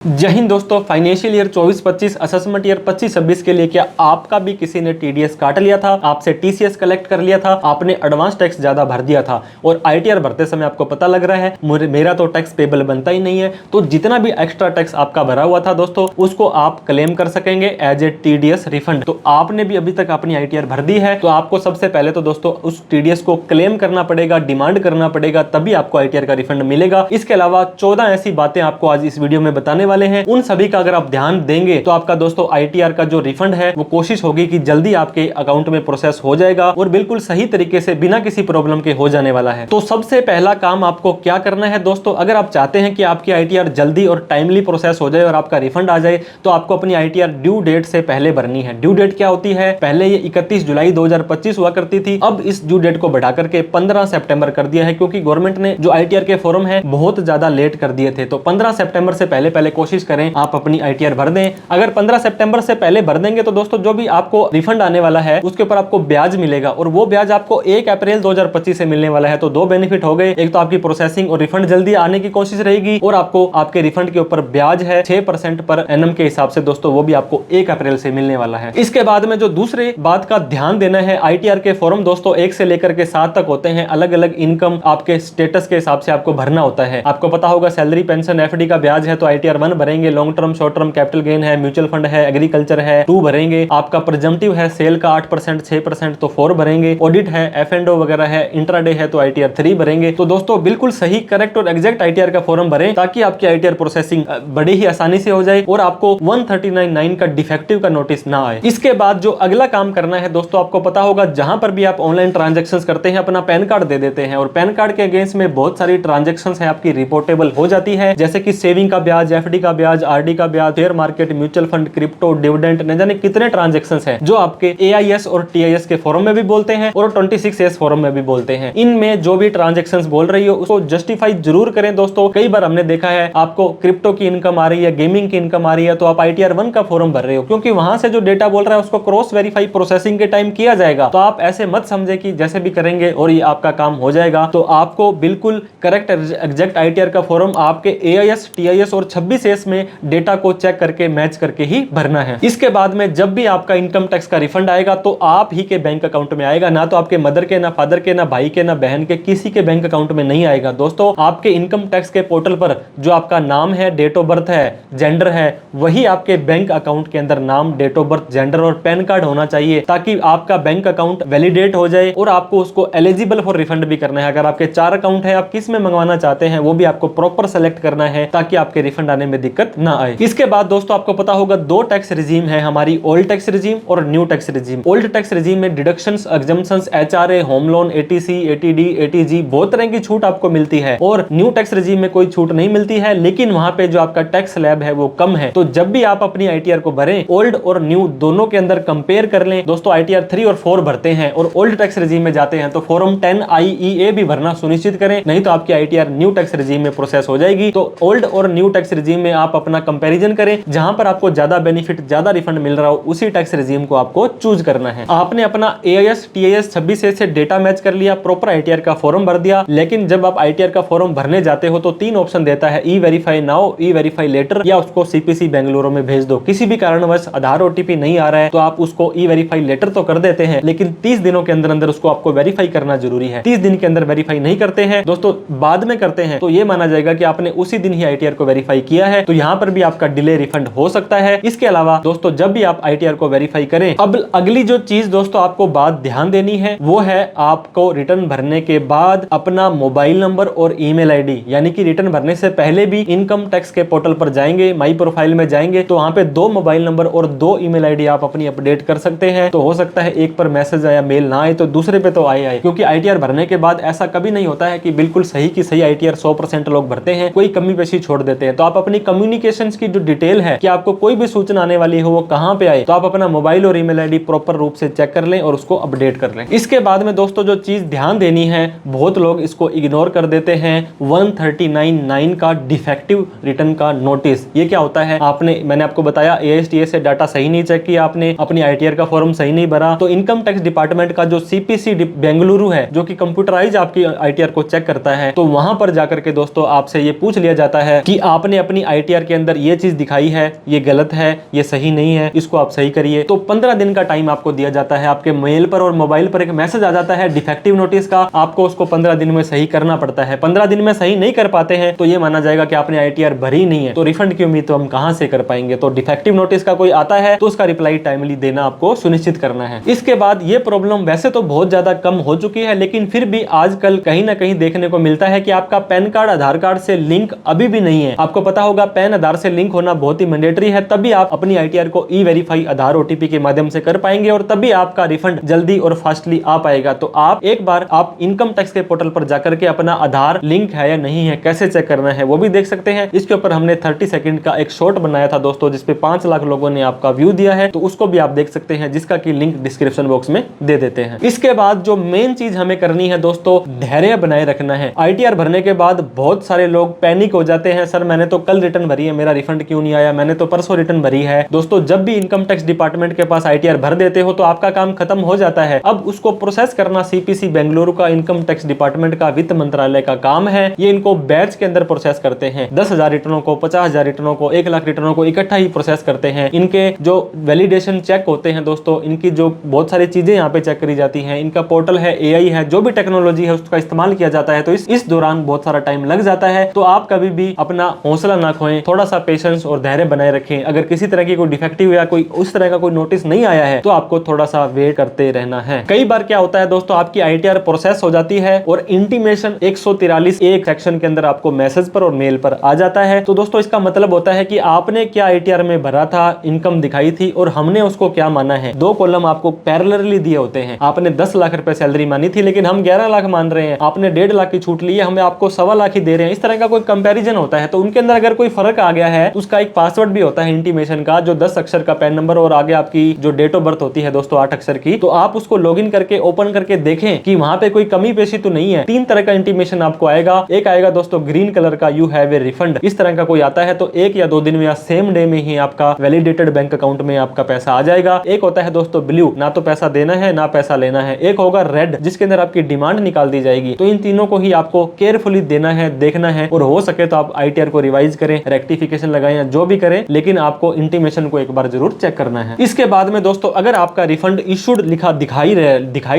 जय हिंद दोस्तों, financial year 24-25 assessment year 25-26 के लिए क्या आपका भी किसी ने टीडीएस काट लिया था, आपसे टीसीएस कलेक्ट कर लिया था, आपने एडवांस टैक्स ज्यादा भर दिया था और आईटीआर भरते समय आपको पता लग रहा है मेरा तो टैक्स पेबल बनता ही नहीं है, तो जितना भी एक्स्ट्रा टैक्स आपका भरा हुआ था दोस्तों उसको आप क्लेम कर सकेंगे एज ए टीडीएस रिफंड। तो आपने भी अभी तक अपनी आईटीआर भर दी है तो आपको सबसे पहले तो दोस्तों उस टीडीएस को क्लेम करना पड़ेगा, डिमांड करना पड़ेगा, तभी आपको आईटीआर का रिफंड मिलेगा। इसके अलावा 14 ऐसी बातें आपको आज इस वीडियो में बताने वाले हैं, उन सभी का अगर आप ध्यान देंगे तो आपका दोस्तों आईटीआर का जो रिफंड है वो कोशिश होगी कि जल्दी आपके अकाउंट में प्रोसेस हो जाएगा और बिल्कुल सही तरीके से बिना किसी प्रॉब्लम के हो जाने वाला है। तो सबसे पहला काम आपको क्या करना है दोस्तों, अगर आप चाहते हैं कि आपकी आईटीआर जल्दी और टाइमली प्रोसेस हो जाए और आपका रिफंड आ जाए तो आपको अपनी आईटीआर ड्यू डेट से पहले भरनी है। ड्यू डेट क्या होती है, पहले ये 31 जुलाई 2025 हुआ करती थी, अब इस ड्यू डेट को बढ़ा करके 15 सितंबर कर दिया है क्योंकि गवर्नमेंट ने जो आईटीआर के फॉर्म है बहुत ज्यादा लेट कर दिए थे। तो 15 सितंबर से पहले कोशिश करें आप अपनी आईटीआर भर दें। अगर 15 सितंबर से पहले भर देंगे तो दोस्तों जो भी आपको रिफंड आने वाला है उसके ऊपर आपको ब्याज मिलेगा और वो ब्याज आपको 1 अप्रैल 2025 से मिलने वाला है। तो दो बेनिफिट हो गए, एक तो आपकी प्रोसेसिंग और रिफंड जल्दी आने की कोशिश रहेगी और आपको आपके रिफंड के ऊपर ब्याज है 6% पर एनम के हिसाब से दोस्तों वो भी आपको 1 अप्रैल से मिलने वाला है। इसके बाद में जो दूसरी बात का ध्यान देना है, आईटीआर के फॉर्म दोस्तों 1 से लेकर के 7 तक होते हैं, अलग अलग इनकम आपके स्टेटस के हिसाब से आपको भरना होता है। आपको पता होगा सैलरी, पेंशन, एफडी का ब्याज है तो आईटीआर 1 भरेंगे, long term, short term, capital gain है, म्यूचुअल फंड है, एग्रीकल्चर है 2 भरेंगे, आपका प्रिजम्पटिव है सेल का 8% 6% तो 4 भरेंगे, ऑडिट है, एफ&ओ वगैरह है, इंट्राडे है तो आईटीआर 3 भरेंगे। तो दोस्तों बिल्कुल सही, करेक्ट और एग्जैक्ट आईटीआर का फॉर्म भरें ताकि आपकी आईटीआर प्रोसेसिंग बड़ी ही आसानी से हो जाए और आपको 139(9) का डिफेक्टिव का नोटिस ना आए। इसके बाद जो अगला काम करना है दोस्तों, आपको पता होगा जहां पर भी आप ऑनलाइन ट्रांजेक्शंस करते हैं अपना पैन कार्ड दे देते हैं और पैन कार्ड के अगेंस्ट में बहुत सारी ट्रांजेक्शंस है आपकी रिपोर्टेबल हो जाती है, जैसे कि सेविंग का ब्याज, एफडी का ब्याज, आरडी का ब्याज, share market, mutual fund, crypto, dividend, न जाने कितने ट्रांजैक्शंस हैं जो आपके एआईएस और टीआईएस के फॉर्म में भी बोलते हैं और 26S फॉर्म में भी बोलते हैं। इनमें जो भी ट्रांजैक्शंस बोल रही हो उसको जस्टिफाई जरूर करें दोस्तों। कई बार हमने देखा है आपको क्रिप्टो की इनकम आ रही है, गेमिंग की इनकम आ रही है तो आप आईटीआर 1 का फॉर्म भर रहे हो क्योंकि वहां से जो डेटा बोल रहा है उसको क्रॉस वेरीफाई प्रोसेसिंग के टाइम किया जाएगा। तो आप ऐसे मत समझे कि जैसे भी करेंगे और ये आपका काम हो जाएगा। तो आपको बिल्कुल करेक्ट एग्जैक्ट आईटीआर का फॉर्म आपके एआईएस, टीआईएस और 26S में डेटा को चेक करके मैच करके ही भरना है। इसके बाद में जब भी आपका इनकम टैक्स का रिफंड आएगा तो आप ही के बैंक अकाउंट में आएगा, ना तो आपके मदर के, ना फादर के, ना भाई के, ना बहन के, किसी के बैंक अकाउंट में नहीं आएगा। दोस्तों आपके इनकम टैक्स के पोर्टल पर जो आपका नाम है, डेट ऑफ बर्थ है, जेंडर है, वही आपके बैंक अकाउंट के अंदर नाम, डेट ऑफ बर्थ, जेंडर और पैन कार्ड होना चाहिए ताकि आपका बैंक अकाउंट वैलिडेट हो जाए और आपको उसको एलिजिबल फॉर रिफंड भी करना है। अगर आपके 4 अकाउंट है, आप किस में मंगवाना चाहते हैं वो भी आपको प्रॉपर सेलेक्ट करना है ताकि आपके रिफंड आने में दिक्कत ना आए। इसके बाद दोस्तों आपको पता होगा 2 टैक्स रिजीम है हमारी, ओल्ड टैक्स रिजीम और new tax regime. Old tax regime में deductions, exemptions, HRA, home loan, ATC, ATD, ATG बहुत तरह की छूट आपको मिलती है और न्यू टैक्स रिजीम में कोई छूट नहीं मिलती है, लेकिन वहां पे जो आपका टैक्स स्लैब है वो कम है। तो जब भी आप अपनी आईटीआर को भरें, ओल्ड और न्यू दोनों के अंदर कंपेयर कर लें। दोस्तों आईटीआर 3 और 4 भरते हैं और ओल्ड टैक्स रिजीम में जाते हैं तो फॉर्म 10 IEA भी भरना सुनिश्चित करें, नहीं तो आपकी आईटीआर न्यू टैक्स रिजीम में प्रोसेस हो जाएगी। तो ओल्ड और न्यू टैक्स रिजीम में आप अपना कंपैरिजन करें, जहां पर आपको ज्यादा बेनिफिट, ज्यादा रिफंड मिल रहा हो उसी टैक्स रिजीम को आपको चूज करना है। आपने अपना एआईएस, टीआईएस 26S से डेटा मैच कर लिया, प्रॉपर आईटीआर का फॉर्म भर दिया, लेकिन जब आप आईटीआर का फॉर्म भरने जाते हो तो 3 ऑप्शन देता है, ई वेरीफाई नाउ, ई वेरीफाई लेटर या उसको सीपीसी बेंगलुरु में भेज दो। किसी भी कारणवश आधार ओटीपी नहीं आ रहा है तो आप उसको ई वेरीफाई लेटर तो कर देते हैं, लेकिन 30 दिनों के अंदर अंदर उसको आपको वेरीफाई करना जरूरी है। 30 दिन के अंदर वेरीफाई नहीं करते हैं दोस्तों, बाद में करते हैं तो ये माना जाएगा कि आपने उसी दिन ही आईटीआर को वेरीफाई किया है, तो यहां पर भी आपका डिले रिफंड हो सकता है। इसके अलावा दोस्तों जब भी आप आईटीआर को वेरीफाई करें, अब अगली जो चीज दोस्तों आपको बात ध्यान देनी है वो है आपको रिटर्न भरने के बाद अपना मोबाइल नंबर और ईमेल आईडी, यानी कि रिटर्न भरने से पहले भी इनकम टैक्स के पोर्टल पर जाएंगे, माई प्रोफाइल में जाएंगे तो वहां पे 2 मोबाइल नंबर और 2 ईमेल आईडी आप अपनी अपडेट कर सकते हैं। तो हो सकता है एक पर मैसेज आया, मेल ना आए तो दूसरे पे तो आए, क्योंकि आईटीआर भरने के बाद ऐसा कभी नहीं होता है कि बिल्कुल सही की सही आईटीआर 100% लोग भरते हैं, कोई कमी पेशी छोड़ देते हैं। तो आप अपनी कम्युनिकेशंस की जो डिटेल है कि आपको कोई भी सूचना आने वाली हो वो कहां पे आए, तो आप अपना मोबाइल और ईमेल आईडी प्रॉपर रूप से चेक कर लें और उसको अपडेट कर लें। इसके बाद में दोस्तों जो चीज ध्यान देनी है, बहुत लोग इसको इग्नोर कर देते हैं, 139(9) का डिफेक्टिव रिटर्न का नोटिस। ये क्या होता है, मैंने आपको बताया एएसटीएस से डाटा सही नहीं चेक किया, आपने अपनी आईटीआर का फॉर्म सही नहीं भरा, तो इनकम टैक्स डिपार्टमेंट का जो सीपीसी बेंगलुरु है जो कि कंप्यूटराइज आपकी आईटीआर को चेक करता है, तो वहां पर जाकर के दोस्तों आपसे ये पूछ लिया जाता है कि आपने अपनी ITR के अंदर ये चीज दिखाई है, ये गलत है, ये सही नहीं है, इसको आप सही करिए। तो 15 दिन का टाइम आपको दिया जाता है। आपके मेल पर और मोबाइल पर एक मैसेज आ जाता है डिफेक्टिव नोटिस का, आपको उसको 15 दिन में सही करना पड़ता है। 15 दिन में सही नहीं कर पाते हैं तो ये माना जाएगा कि आपने ITR भरी नहीं है, तो रिफंड की उम्मीद तो हम कहां से कर पाएंगे। तो डिफेक्टिव नोटिस का कोई आता है तो उसका रिप्लाई टाइमली देना आपको सुनिश्चित करना है। इसके बाद ये प्रॉब्लम वैसे तो बहुत ज्यादा कम हो चुकी है, लेकिन फिर भी आजकल कहीं ना कहीं देखने को मिलता है कि आपका पैन कार्ड आधार कार्ड से लिंक अभी भी नहीं है। आपको पता होगा पैन आधार से लिंक होना बहुत ही मैंडेटरी है, तभी आप अपनी ITR को E-वेरीफाई आधार OTP के माध्यम से कर पाएंगे और तभी आपका रिफंड जल्दी और फास्टली आ पाएगा। तो आप एक बार आप इनकम टैक्स के पोर्टल पर जाकर के अपना आधार लिंक है या नहीं है, कैसे चेक करना है वो भी देख सकते हैं। इसके ऊपर हमने 30 सेकंड का एक शॉर्ट बनाया था दोस्तों, जिसपे 5 लाख लोगों ने आपका व्यू दिया है, तो उसको भी आप देख सकते हैं, जिसका की लिंक डिस्क्रिप्शन बॉक्स में दे देते हैं। इसके बाद जो मेन चीज हमें करनी है दोस्तों, धैर्य बनाए रखना है। ITR भरने के बाद बहुत सारे लोग पैनिक हो जाते हैं, सर मैंने तो कल रिटर्न भरी है, मेरा रिफंड क्यों नहीं आया, मैंने तो परसों रिटर्न भरी है। दोस्तों जब भी इनकम टैक्स डिपार्टमेंट के पास ITR भर देते हो तो आपका काम खत्म हो जाता है। अब उसको प्रोसेस करना CPC बेंगलुरु का इनकम टैक्स डिपार्टमेंट का वित्त मंत्रालय का काम है। ये इनको बैच के अंदर प्रोसेस करते हैं। 10,000 रिटर्नों को, 50,000 रिटर्नों को, 1 लाख रिटर्नों को इकट्ठा ही प्रोसेस करते हैं। इनके जो वैलिडेशन चेक होते हैं दोस्तों, इनकी जो बहुत सारी चीजें यहाँ पे चेक करी जाती हैं। इनका पोर्टल है, AI है, जो भी टेक्नोलॉजी है उसका इस्तेमाल किया जाता है। तो इस दौरान बहुत सारा टाइम लग जाता है। तो आप कभी भी अपना हौसला ना खोएं, थोड़ा सा पेशेंस और धैर्य बनाए रखें। अगर किसी तरह की कोई डिफेक्टिव या कोई उस तरह का कोई नोटिस नहीं आया है तो आपको थोड़ा सा वेट करते रहना है। कई बार क्या होता है दोस्तों, आपकी ITR प्रोसेस हो जाती है और इंटीमेशन 143 एक सेक्शन के अंदर आपको मैसेज पर और मेल पर आ जाता है। तो दोस्तों इसका मतलब होता है कि आपने क्या ITR में भरा था, इनकम दिखाई थी और हमने उसको क्या माना है। 2 कॉलम आपको पैरेलली दिए होते हैं। आपने 10 लाख रुपए सैलरी मानी थी लेकिन हम 11 लाख मान रहे हैं, आपने 1.5 लाख की छूट ली है, हमें आपको 1.25 लाख ही दे रहे हैं। इस तरह का कोई कंपैरिजन होता है। तो उनके अंदर अगर कोई फर्क आ गया है, उसका एक पासवर्ड भी होता है इंटीमेशन का, जो 10 अक्षर का पैन नंबर और आगे आपकी जो डेट ऑफ बर्थ होती है दोस्तों 8 अक्षर की। तो आप उसको लॉगिन करके ओपन करके देखें कि वहां पे कोई कमी पेशी तो नहीं है। 3 तरह का इंटीमेशन आपको आएगा। एक आएगा दोस्तों ग्रीन कलर का, यू हैव ए रिफंड, इस तरह का कोई आता है तो 1 या 2 दिन में या सेम डे में ही आपका वैलिडेटेड बैंक अकाउंट में आपका पैसा आ जाएगा। एक होता है दोस्तों ब्लू, ना तो पैसा देना है ना पैसा लेना है। एक होगा रेड, जिसके अंदर आपकी डिमांड निकाल दी जाएगी। तो इन तीनों को ही आपको केयरफुली देना है, देखना है, और हो सके तो आप ITR को रिवाइज करें, रेक्टिफिकेशन लगाएं, जो भी करें, लेकिन आपको इंटीमेशन को एक बार जरूर चेक करना है। इसके बाद में दोस्तों अगर आपका रिफंड इशूड लिखा दिखाई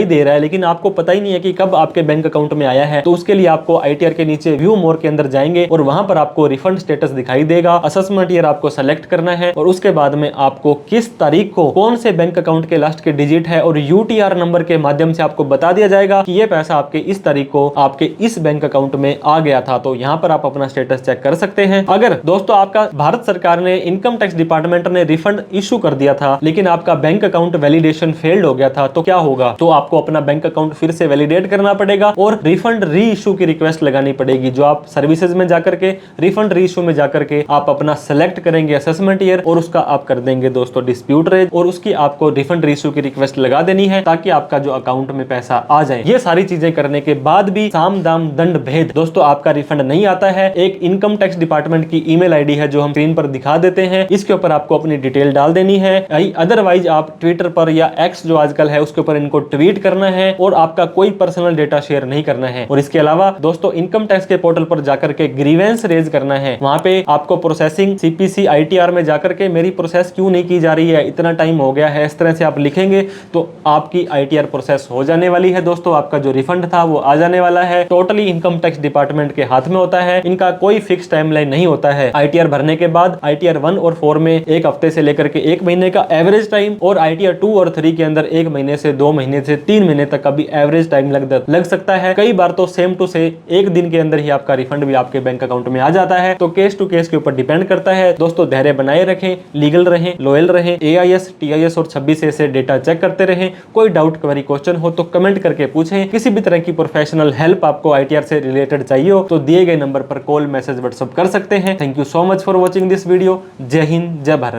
दे रहा है लेकिन आपको पता ही नहीं है कि कब आपके बैंक अकाउंट में आया है, तो उसके लिए आपको ITR के नीचे व्यू मोर के अंदर जाएंगे और वहां पर आपको रिफंड स्टेटस दिखाई देगा। असेसमेंट ईयर आपको सेलेक्ट करना है और उसके बाद में आपको किस तारीख को कौन से बैंक अकाउंट के लास्ट के डिजिट है और UTR नंबर के माध्यम से आपको बता दिया जाएगा कि ये पैसा आपके इस तारीख को आपके इस बैंक अकाउंट में आ गया था। तो यहाँ पर आप अपना स्टेटस चेक कर सकते हैं। अगर दोस्तों आपका भारत सरकार ने, इनकम टैक्स डिपार्टमेंट ने रिफंड इशू कर दिया था लेकिन आपका बैंक अकाउंट वैलिडेशन फेल्ड हो गया था, तो क्या होगा? तो आपको अपना बैंक अकाउंट फिर से वैलिडेट करना पड़ेगा और रिफंड री इशू की रिक्वेस्ट लगानी पड़ेगी। जो आप सर्विसेज में जाकर के रिफंड री इशू में जाकर के आप अपना सेलेक्ट करेंगे असेसमेंट ईयर और उसका आप कर देंगे दोस्तों डिस्प्यूट रेज और उसकी आपको रिफंड री इशू की रिक्वेस्ट लगा देनी है ताकि आपका जो अकाउंट में पैसा आ जाए। ये सारी चीजें करने के बाद भी साम दाम दंड भेद दोस्तों आपका रिफंड नहीं आता है। एक इनकम टैक्स डिपार्टमेंट की ईमेल आईडी है जो हम स्क्रीन पर दिखा देते हैं, इसके ऊपर आपको अपनी डिटेल डाल देनी है। अदरवाइज आप ट्विटर पर या एक्स जो आजकल है उसके ऊपर इनको ट्वीट करना है और आपका कोई पर्सनल डेटा शेयर नहीं करना है। और इसके अलावा दोस्तों इनकम टैक्स के पोर्टल पर जाकर के ग्रीवेंस रेज करना है। वहां पे आपको प्रोसेसिंग CPC ITR में जाकर के मेरी प्रोसेस क्यों नहीं की जा रही है, इतना टाइम हो गया है, इस तरह से आप लिखेंगे तो आपकी ITR प्रोसेस हो जाने वाली है। दोस्तों आपका जो रिफंड था वो आ जाने वाला है। टोटली इनकम टैक्स डिपार्टमेंट के हाथ में होता है, इनका कोई फिक्स टाइमलाइन नहीं होता है। ITR भरने के बाद ITR 1 और 4 में 1 हफ्ते से लेकर के 1 महीने का एवरेज टाइम और ITR 2 और 3 के अंदर 1 महीने से 2 महीने से 3 महीने तक का भी एवरेज टाइम लग सकता है। कई बार तो सेम टू से 1 दिन के अंदर ही आपका रिफंड भी आपके बैंक अकाउंट में आ जाता है। तो केस टू केस के ऊपर डिपेंड करता है। दोस्तों धैर्य बनाए रखें, लीगल रहें, लॉयल रहें, AIS, TIS और 26A से डेटा चेक करते रहें। कोई डाउट क्वेरी क्वेश्चन हो तो कमेंट करके पूछें। किसी भी तरह की प्रोफेशनल हेल्प आपको ITR से रिलेटेड चाहिए हो तो दिए गए नंबर पर कॉल, मैसेज, व्हाट्सएप कर सकते हैं। Thank you so much for watching this video. जय हिंद, जय भारत।